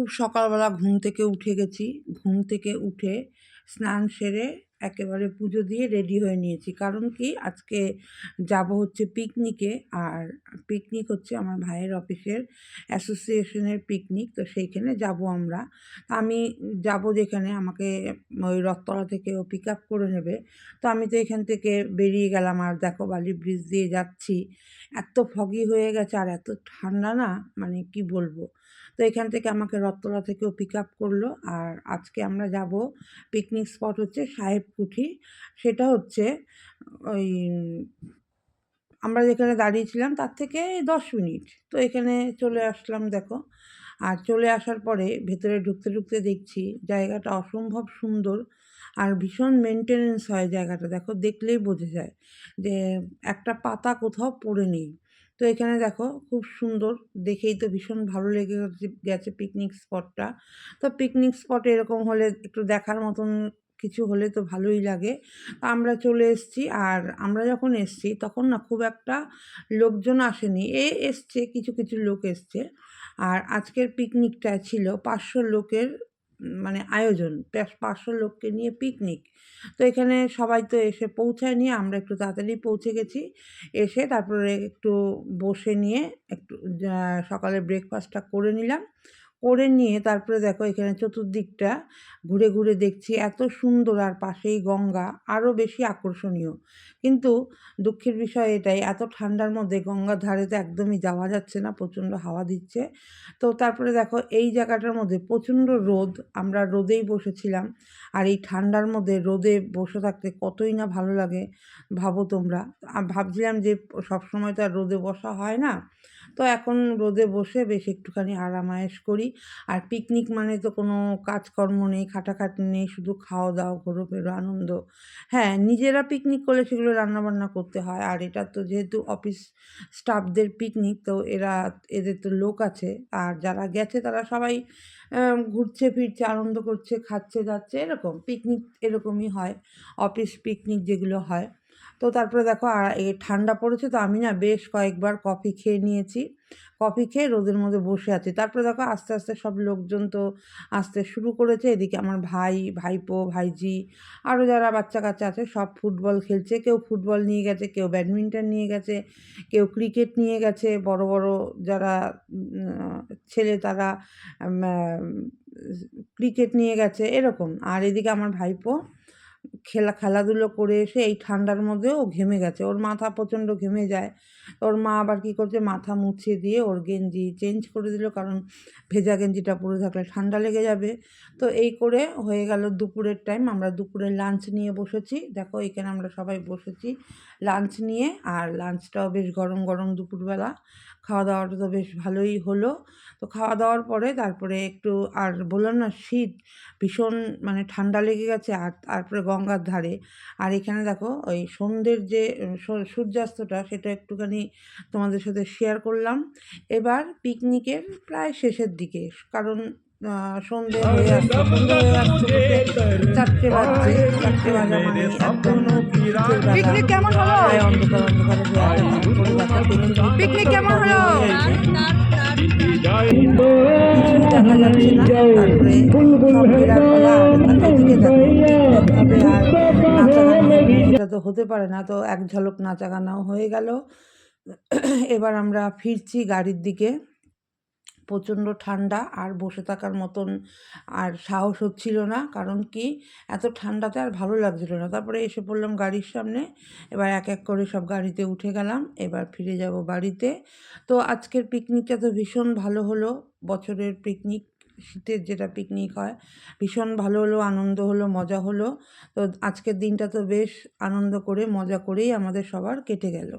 খুব সকালবেলা ঘুম থেকে উঠে গেছি। ঘুম থেকে উঠে স্নান সেরে একেবারে পুজো দিয়ে রেডি হয়ে নিয়েছি। কারণ কি, আজকে যাব হচ্ছে পিকনিকে। আর পিকনিক হচ্ছে আমার ভাইয়ের অফিসের অ্যাসোসিয়েশনের পিকনিক। তো সেইখানে যাব আমরা। আমি যাব যেখানে, আমাকে ওই রথতলা থেকে ও পিক আপ করে নেবে। তো আমি তো এখান থেকে বেরিয়ে গেলাম। আর দেখো বালি ব্রিজ দিয়ে যাচ্ছি, এত ফগি হয়ে গেছে আর এত ঠান্ডা না, মানে কি বলবো। তো এখান থেকে আমাকে রথতলা থেকেও পিক আপ করলো। আর আজকে আমরা যাব, পিকনিক স্পট হচ্ছে সাহেবকুঠি। সেটা হচ্ছে ওই আমরা যেখানে দাঁড়িয়েছিলাম তার থেকে 10 মিনিট। তো এখানে চলে আসলাম দেখো। আর চলে আসার পরে ভেতরে ঢুকতে ঢুকতে দেখছি জায়গাটা অসম্ভব সুন্দর আর ভীষণ মেনটেনেন্স হয় জায়গাটা। দেখো, দেখলেই বোঝা যায় যে একটা পাতা কোথাও পড়ে নেই। তো এখানে দেখো খুব সুন্দর, দেখেই তো ভীষণ ভালো লেগে গেছে পিকনিক স্পটটা। তো পিকনিক স্পটে এরকম হলে একটু দেখার মতন কিছু হলে তো ভালোই লাগে। আমরা চলে এসেছি। আর আমরা যখন এসেছি তখন না খুব একটা লোকজন আসেনি। এসছে কিছু কিছু লোক এসছে। আর আজকের পিকনিকটা ছিল 500 লোকের, মানে আয়োজন, 500 লোককে নিয়ে পিকনিক। তো এখানে সবাই তো এসে পৌঁছায়নি, আমরা একটু তাড়াতাড়ি পৌঁছে গেছি। এসে তারপরে একটু বসে নিয়ে একটু সকালে ব্রেকফাস্টটা করে নিলাম। করে নিয়ে তারপরে দেখো এখানে চতুর্দিকটা ঘুরে ঘুরে দেখছি, এত সুন্দর। আর পাশেই গঙ্গা, আরও বেশি আকর্ষণীয়। কিন্তু দুঃখের বিষয় এটাই, এত ঠান্ডার মধ্যে গঙ্গার ধারে তো একদমই যাওয়া যাচ্ছে না, প্রচণ্ড হাওয়া দিচ্ছে। তো তারপরে দেখো এই জায়গাটার মধ্যে প্রচণ্ড রোদ, আমরা রোদেই বসেছিলাম। আর এই ঠান্ডার মধ্যে রোদে বসে থাকতে কতই না ভালো লাগে, ভাবো তোমরা। ভাবছিলাম যে সবসময় তো আর রোদে বসা হয় না। তো এখন রোদে বসে বেশ একটুখানি আরাম আয়েশ করি। আর পিকনিক মানে তো কোনো কাজকর্ম নেই, খাটাখাটনি নেই, শুধু খাওয়া দাওয়া, ঘোরোফেরো, আনন্দ। হ্যাঁ, নিজেরা পিকনিক করলে সেগুলো রান্নাবান্না করতে হয়। আর এটা তো যেহেতু অফিস স্টাফদের পিকনিক, তো এদের তো লোক আছে। আর যারা গেছে তারা সবাই ঘুরছে ফিরছে, আনন্দ করছে, খাচ্ছে যাচ্ছে, এরকম পিকনিক এরকমই হয়, অফিস পিকনিক যেগুলো হয়। তো তারপরে দেখো এই ঠান্ডা পড়েছে, তো আমি না বেশ কয়েকবার কফি খেয়ে নিয়েছি। কফি খেয়ে রোদের মধ্যে বসে আছি। তারপরে দেখো আস্তে আস্তে সব লোকজন তো আসতে শুরু করেছে। এদিকে আমার ভাই, ভাইপো, ভাইঝি, আরও যারা বাচ্চা কাচ্চা আছে সব ফুটবল খেলছে। কেউ ফুটবল নিয়ে গেছে, কেউ ব্যাডমিন্টন নিয়ে গেছে, কেউ ক্রিকেট নিয়ে গেছে। বড় বড় যারা ছেলে তারা ক্রিকেট নিয়ে গেছে, এরকম। আর এদিকে আমার ভাইপো খেলাধুলো করে এসে এই ঠান্ডার মধ্যেও ও ঘেমে গেছে, ওর মাথা প্রচণ্ড ঘেমে যায়। ওর মা আবার কী করছে, মাথা মুছিয়ে দিয়ে ওর গেঞ্জি চেঞ্জ করে দিল, কারণ ভেজা গেঞ্জিটা পরে থাকলে ঠান্ডা লেগে যাবে। তো এই করে হয়ে গেল দুপুরের টাইম। আমরা দুপুরে লাঞ্চ নিয়ে বসেছি। দেখো এখানে আমরা সবাই বসেছি লাঞ্চ নিয়ে। আর লাঞ্চটাও বেশ গরম গরম দুপুরবেলা, খাওয়া দাওয়াটা তো বেশ ভালোই হলো। তো খাওয়া দাওয়ার পরে তারপরে একটু, আর বললাম না শীত ভীষণ, মানে ঠান্ডা লেগে গেছে। আর তারপরে গঙ্গার ধারে। আর এখানে দেখো ওই সন্ধ্যের যে সূর্যাস্তটা, সেটা একটুখানি তোমাদের সাথে শেয়ার করলাম। এবার পিকনিকের প্রায় শেষের দিকে, কারণ সন্ধে হয়ে আসছে, সন্ধে হয়ে আসছে বলতে 4টে বাজছে। 4টে বাজা মানে একদম শীতের বেলা, পিকনিক কেমন হলো? প্রায় অন্ধকার অন্ধকারে হয়ে আসে। তারপরে দেখো পিকনিক কেমন পেছন হলো? হয়ে গেছে, কিছুই দেখা যাচ্ছে না। তারপরে সব ফেরার পালা। আর এদিকে দেখো পিকনিক হবে আর নাচা গানা হবে, সেটা তো হতে পারে না। তো এক ঝলক নাচা গানাও হয়ে গেল। এবার আমরা ফিরছি গাড়ির দিকে। প্রচণ্ড ঠান্ডা, আর বসে থাকার মতন আর সাহস হচ্ছিল না। কারণ কি, এত ঠান্ডাতে আর ভালো লাগছিল না। তারপরে এসে পড়লাম গাড়ির সামনে। এবার এক এক করে সব গাড়িতে উঠে গেলাম, এবার ফিরে যাব বাড়িতে। তো আজকের পিকনিকটা তো ভীষণ ভালো হলো। বছরের পিকনিক, শীতের যেটা পিকনিক হয়, ভীষণ ভালো হলো, আনন্দ হলো, মজা হলো। তো আজকের দিনটা তো বেশ আনন্দ করে মজা করেই আমাদের সবার কেটে গেল।